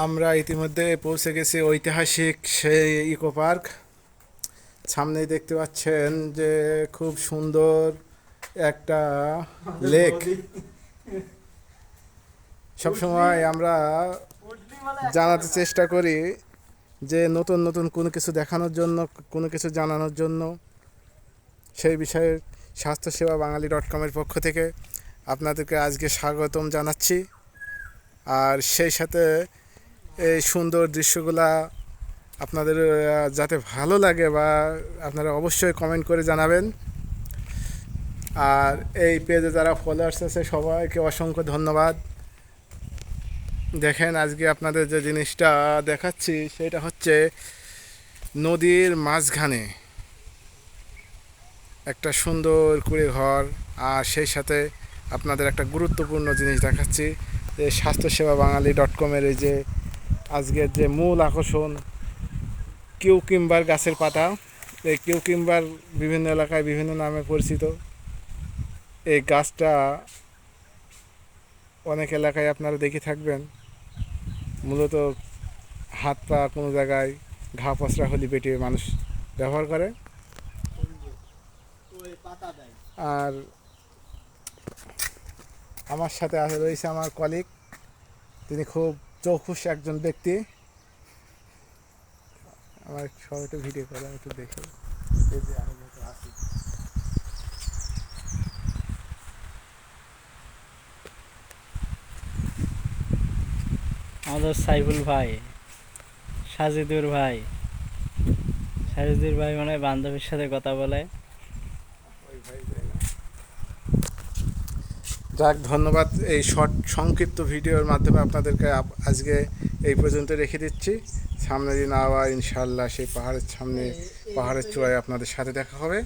আমরা ইতিমধ্যে পৌঁছে গেছি ঐতিহাসিক সেই ইকো পার্ক। সামনেই দেখতে পাচ্ছেন যে খুব সুন্দর একটা লেক। সবসময় আমরা জানাতে চেষ্টা করি যে নতুন নতুন কোনো কিছু দেখানোর জন্য, কোনো কিছু জানানোর জন্য। সেই বিষয়ে স্বাস্থ্যসেবা বাঙালি .com-এর পক্ষ থেকে আপনাদেরকে আজকে স্বাগতম জানাচ্ছি। আর সেই সাথে এই সুন্দর দৃশ্যগুলা আপনাদের যাতে ভালো লাগে বা আপনারা অবশ্যই কমেন্ট করে জানাবেন। আর এই পেজে যারা ফলোয়ার্স আছে সবাইকে অসংখ্য ধন্যবাদ। দেখেন আজকে আপনাদের যে জিনিসটা দেখাচ্ছি সেটা হচ্ছে নদীর মাঝখানে একটা সুন্দর করে ঘর। আর সেই সাথে আপনাদের একটা গুরুত্বপূর্ণ জিনিস দেখাচ্ছি যে স্বাস্থ্যসেবা বাঙালি .com-এর এই যে আজকের যে মূল আকর্ষণ কিউকিম্বার গাছের পাতা। এই কিউকিম্বার বিভিন্ন এলাকায় বিভিন্ন নামে পরিচিত। এই গাছটা অনেক এলাকায় আপনারা দেখে থাকবেন। মূলত হাত পা কোনো জায়গায় ঘা পচড়া হলে পেটে মানুষ ব্যবহার করে। আর আমার সাথে রয়েছে আমার কলিগ, তিনি খুব চৌখুশ একজন ব্যক্তি। আমার সবাই একটু ভিডিও করে একটু দেখে এই যে আরো আসি। আমাদের সাইফুল ভাই, সাজিদুর ভাই মানে বান্ধবীর সাথে কথা বলে। যাক, ধন্যবাদ। এই সংক্ষিপ্ত ভিডিওর মাধ্যমে আপনাদেরকে আজকে এই পর্যন্ত রেখে দিচ্ছি। সামনের দিন আবার ইনশাল্লাহ সেই পাহাড়ের সামনে, পাহাড়ের চূড়ায় আপনাদের সাথে দেখা হবে।